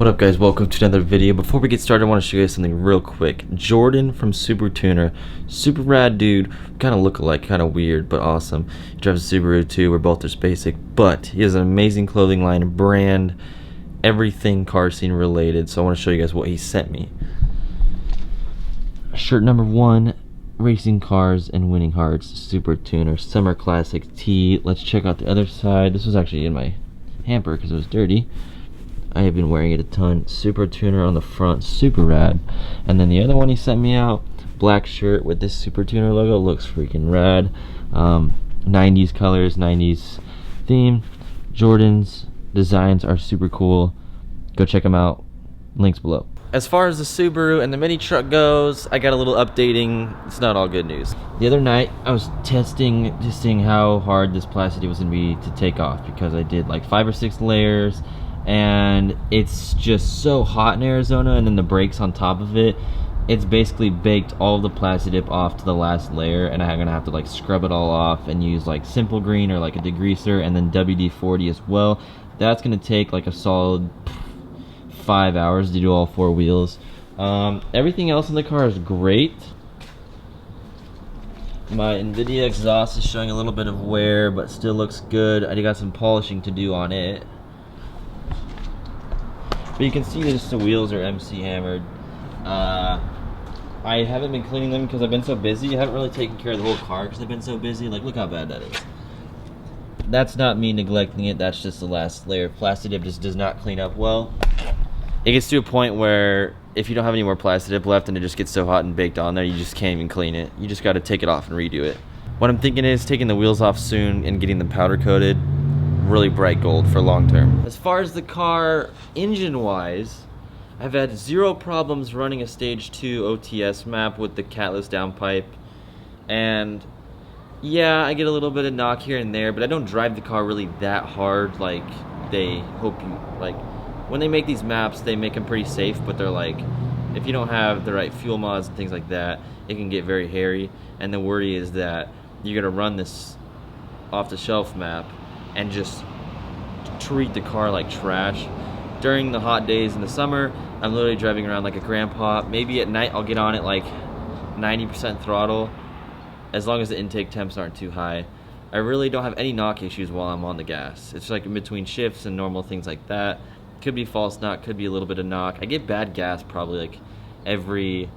What up guys, welcome to another video. Before we get started, I want to show you guys something real quick. Jordan from Subaru Tuner, super rad dude, kind of look alike, kind of weird, but awesome. He drives a Subaru too, we're both just basic, but he has an amazing clothing line, brand, everything car scene related, so I want to show you guys what he sent me. Shirt number 1, racing cars and winning hearts, Subaru Tuner, summer classic tee. Let's check out the other side. This was actually in my hamper because it was dirty. I have been wearing it a ton. Subaru Tuner on the front, super rad. And then the other one he sent me out, black shirt with this Subaru Tuner logo, looks freaking rad. 90s colors, 90s theme. Jordan's designs are super cool. Go check them out. Links below. As far as the Subaru and the mini truck goes, I got a little updating. It's not all good news. The other night, I was testing, just seeing how hard this plastic was going to be to take off, because I did like 5 or 6 layers. And it's just so hot in Arizona, and then the brakes on top of it, it's basically baked all the plastic dip off to the last layer, and I'm gonna have to like scrub it all off and use like simple green or like a degreaser, and then WD-40 as well. That's gonna take like a solid 5 hours to do all 4 wheels. Everything else in the car is great. My NVIDIA exhaust is showing a little bit of wear, but still looks good. I got some polishing to do on it. But you can see that the wheels are MC hammered. I haven't been cleaning them because I've been so busy. I haven't really taken care of the whole car because I've been so busy. Like, look how bad that is. That's not me neglecting it. That's just the last layer of plastic dip just does not clean up well. It gets to a point where if you don't have any more plastic dip left and it just gets so hot and baked on there, you just can't even clean it. You just got to take it off and redo it. What I'm thinking is taking the wheels off soon and getting them powder coated. Really bright gold for long term. As far as the car engine wise, I've had 0 problems running a stage 2 OTS map with the catless downpipe, and yeah, I get a little bit of knock here and there, but I don't drive the car really that hard like they hope you like. When they make these maps, they make them pretty safe, but they're like, if you don't have the right fuel mods and things like that, it can get very hairy, and the worry is that you're gonna run this off the shelf map and just treat the car like trash. During the hot days in the summer, I'm literally driving around like a grandpa. Maybe at night I'll get on it like 90% throttle, as long as the intake temps aren't too high. I really don't have any knock issues while I'm on the gas. It's like in between shifts and normal things like that. Could be false knock, could be a little bit of knock. I get bad gas probably like every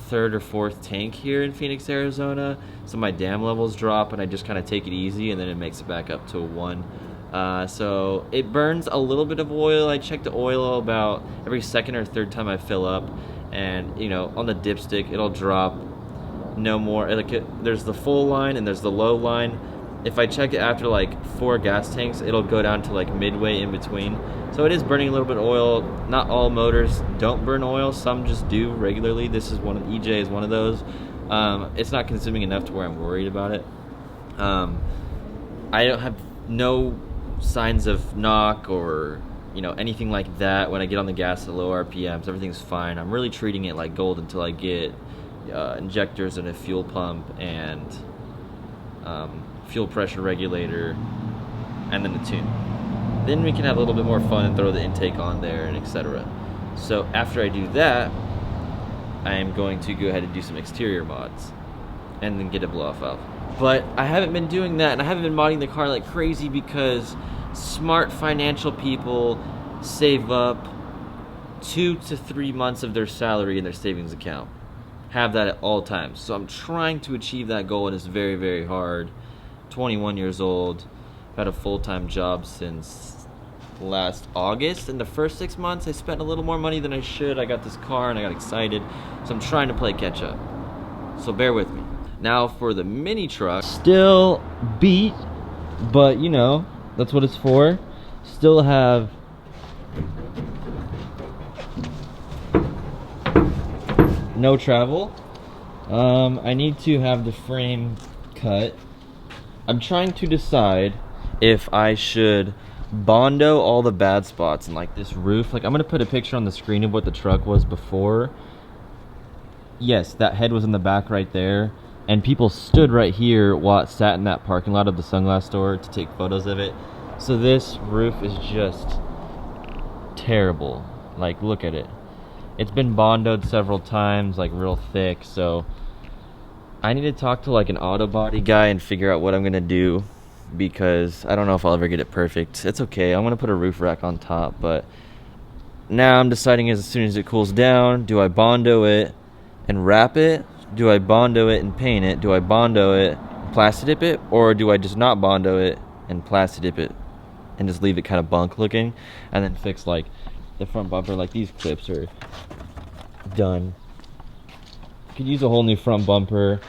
3rd or 4th tank here in Phoenix, Arizona. So my dam levels drop and I just kind of take it easy, and then it makes it back up to a 1. So it burns a little bit of oil. I check the oil about every 2nd or 3rd time I fill up, and you know, on the dipstick it'll drop no more. Like there's the full line and there's the low line. If I check it after like 4 gas tanks, it'll go down to like midway in between. So it is burning a little bit of oil. Not all motors don't burn oil, some just do regularly. This is one of EJ is one of those. It's not consuming enough to where I'm worried about it. I don't have no signs of knock or anything like that when I get on the gas at low RPMs. Everything's fine. I'm really treating it like gold until I get injectors and a fuel pump and fuel pressure regulator and then the tune. Then we can have a little bit more fun and throw the intake on there and etc. So after I do that, I am going to go ahead and do some exterior mods and then get a blow off valve. But I haven't been doing that, and I haven't been modding the car like crazy because smart financial people save up 2 to 3 months of their salary in their savings account. Have that at all times. So I'm trying to achieve that goal, and it's very, very hard. 21 years old, I've had a full-time job since last August. In the first 6 months, I spent a little more money than I should. I got this car and I got excited, so I'm trying to play catch up. So bear with me. Now for the mini truck, still beat, but that's what it's for. Still have no travel. I need to have the frame cut. I'm trying to decide if I should Bondo all the bad spots and like this roof. Like I'm gonna put a picture on the screen of what the truck was before. Yes, that head was in the back right there. And people stood right here while it sat in that parking lot of the sunglass store to take photos of it. So this roof is just terrible. Like, look at it. It's been bondoed several times, like real thick, so I need to talk to like an auto body guy and figure out what I'm gonna do, because I don't know if I'll ever get it perfect. It's okay, I'm gonna put a roof rack on top, but now I'm deciding as soon as it cools down, do I bondo it and wrap it? Do I bondo it and paint it? Do I bondo it, plasti dip it? Or do I just not bondo it and plasti dip it and just leave it kind of bunk looking, and then fix like the front bumper? Like these clips are done. Could use a whole new front bumper,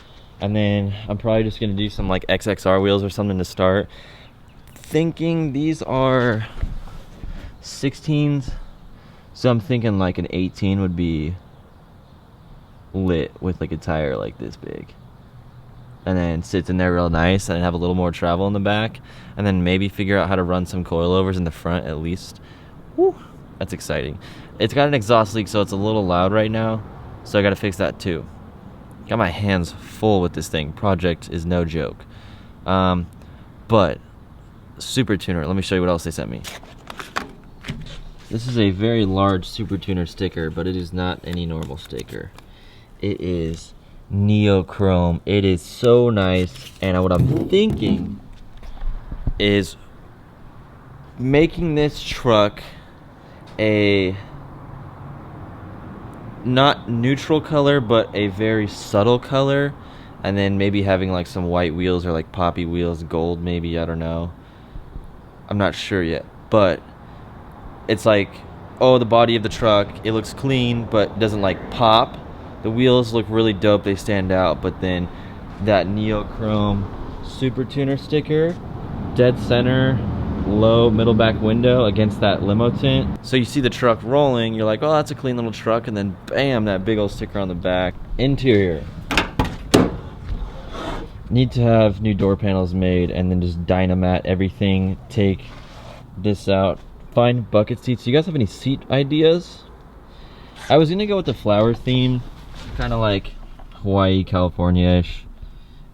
and then I'm probably just gonna do some like XXR wheels or something to start. Thinking these are 16s, so I'm thinking like an 18 would be lit with like a tire like this big, and then sits in there real nice and have a little more travel in the back, and then maybe figure out how to run some coilovers in the front at least. Woo, that's exciting. It's got an exhaust leak, so it's a little loud right now, so I gotta fix that too. Got my hands full with this thing. Project is no joke. But Super Tuner, let me show you what else they sent me. This is a very large Super Tuner sticker, but it is not any normal sticker. It is neochrome. It is so nice, and what I'm thinking is making this truck a not neutral color, but a very subtle color, and then maybe having like some white wheels or like poppy wheels, gold maybe, I don't know. I'm not sure yet, but it's like, oh, the body of the truck, it looks clean, but doesn't like pop. The wheels look really dope, they stand out, but then that neochrome Super Tuner sticker, dead center, low middle back window against that limo tint. So you see the truck rolling, you're like, oh, that's a clean little truck, and then bam, that big old sticker on the back. Interior. Need to have new door panels made, and then just dynamat everything, take this out, find bucket seats. Do you guys have any seat ideas? I was gonna go with the flower theme, kind of like Hawaii, California-ish,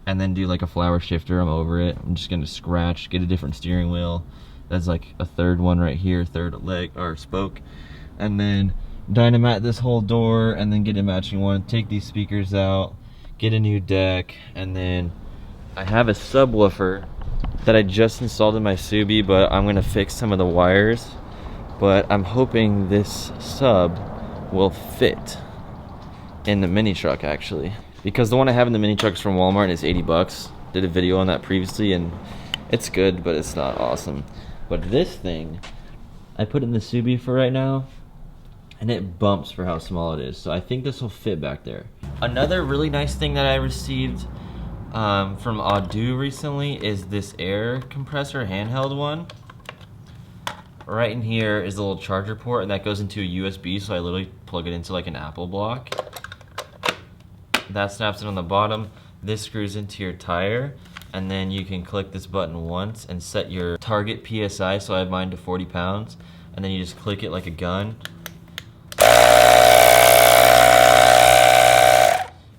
and then do like a flower shifter. I'm over it. I'm just gonna scratch, get a different steering wheel. That's like a third one right here, third leg or spoke, and then dynamat this whole door, and then get a matching one. Take these speakers out, get a new deck, and then I have a subwoofer that I just installed in my Subi, but I'm gonna fix some of the wires. But I'm hoping this sub will fit in the mini truck actually, because the one I have in the mini truck is from Walmart and it's 80 bucks. Did a video on that previously and it's good, but it's not awesome. But this thing, I put in the Subi for right now, and it bumps for how small it is. So I think this will fit back there. Another really nice thing that I received from Audu recently is this air compressor handheld one. Right in here is a little charger port, and that goes into a USB, so I literally plug it into like an Apple block. That snaps it on the bottom. This screws into your tire, and then you can click this button once and set your target PSI, so I have mine to 40 pounds, and then you just click it like a gun.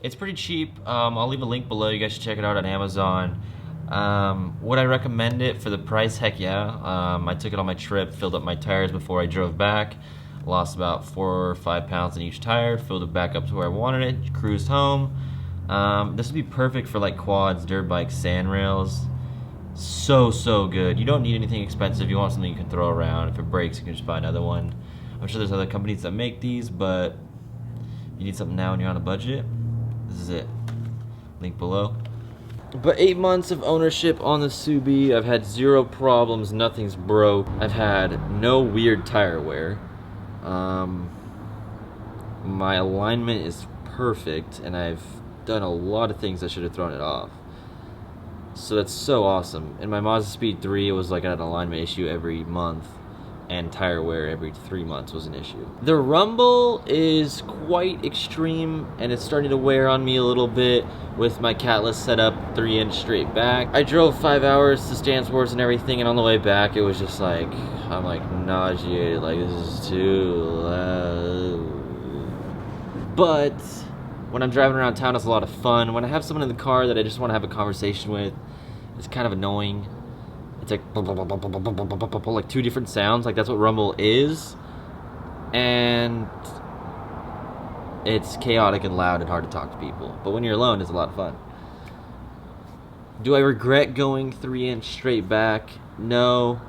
It's pretty cheap. I'll leave a link below. You guys should check it out on Amazon. Would I recommend it for the price? Heck yeah. I took it on my trip, filled up my tires before I drove back, lost about 4 or 5 pounds in each tire, filled it back up to where I wanted it, cruised home. This would be perfect for like quads, dirt bikes, sand rails. So good. You don't need anything expensive. You want something you can throw around. If it breaks, you can just buy another one. I'm sure there's other companies that make these, but you need something now and you're on a budget, this is it. Link below. But 8 months of ownership on the Subi, I've had 0 problems, nothing's broke. I've had no weird tire wear. My alignment is perfect, and I've done a lot of things that should have thrown it off. So that's so awesome. In my Mazdaspeed3, it was like an alignment issue every month, and tire wear every 3 months was an issue. The rumble is quite extreme, and it's starting to wear on me a little bit with my catless setup 3-inch straight back. I drove 5 hours to Stansport's and everything, and on the way back it was just like, I'm like nauseated, like this is too loud. But when I'm driving around town, it's a lot of fun. When I have someone in the car that I just want to have a conversation with, it's kind of annoying. It's like like 2 different sounds, like that's what rumble is. and it's chaotic and loud and hard to talk to people. But when you're alone, it's a lot of fun. Do I regret going 3-inch straight back? No,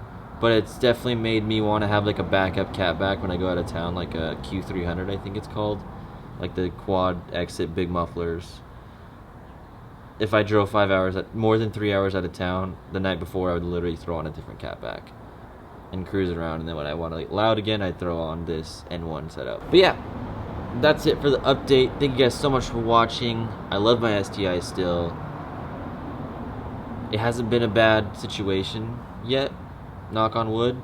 but it's definitely made me want to have like a backup catback when I go out of town, like a Q300, I think it's called, like the quad exit big mufflers. If I drove more than 3 hours out of town the night before, I would literally throw on a different catback and cruise around, and then when I want to get loud again, I'd throw on this N1 setup. But yeah, that's it for the update. Thank you guys so much for watching. I love my STi still. It hasn't been a bad situation yet, knock on wood.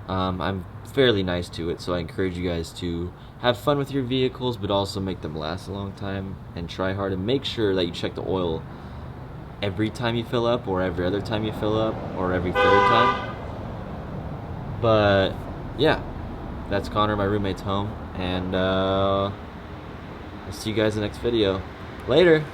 I'm fairly nice to it, so I encourage you guys to have fun with your vehicles, but also make them last a long time, and try hard and make sure that you check the oil every time you fill up, or every other time you fill up, or every third time. But yeah, that's Connor, my roommate's home, and I'll see you guys in the next video. Later.